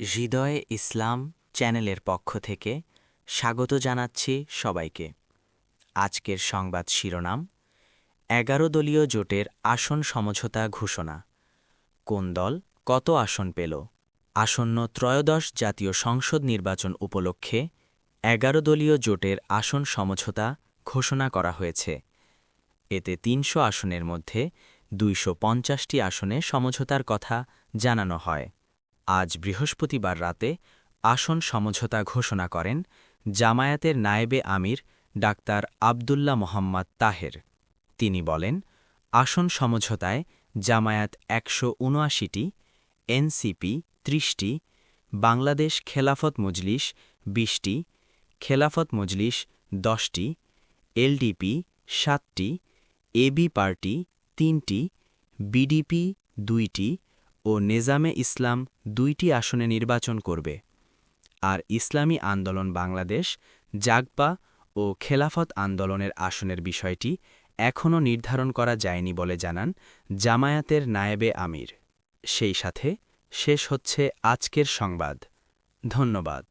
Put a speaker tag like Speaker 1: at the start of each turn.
Speaker 1: হৃদয়ে ইসলাম চ্যানেলের পক্ষ থেকে স্বাগত জানাচ্ছি সবাইকে। আজকের সংবাদ শিরোনাম: ১১ দলীয় জোটের আসন সমঝোতা ঘোষণা। কোন দল কত আসন পেল? আসন্ন ত্রয়োদশ জাতীয় সংসদ নির্বাচন উপলক্ষে ১১ দলীয় জোটের আসন সমঝোতা ঘোষণা করা হয়েছে। এতে ৩০০ আসনের মধ্যে ২৫০টি আসনে সমঝোতার কথা জানানো হয়। আজ বৃহস্পতিবার রাতে আসন সমঝোতা ঘোষণা করেন জামায়াতের নায়েবে আমির ডাক্তার আবদুল্লাহ মোহাম্মদ তাহের। তিনি বলেন, আসন সমঝোতায় জামায়াত ১৭৯টি, এনসিপি ৩০টি, বাংলাদেশ খেলাফত মজলিস ২০টি, খেলাফত মজলিস ১০টি, এলডিপি ৭টি, এবি পার্টি ৩টি, বিডিপি ২টি ও নেজামে ইসলাম ২টি আসনে নির্বাচন করবে। আর ইসলামী আন্দোলন বাংলাদেশ, জাগপা ও খেলাফত আন্দোলনের আসনের বিষয়টি এখনও নির্ধারণ করা যায়নি বলে জানান জামায়াতের নায়েবে আমির। সেই সাথে শেষ হচ্ছে আজকের সংবাদ। ধন্যবাদ।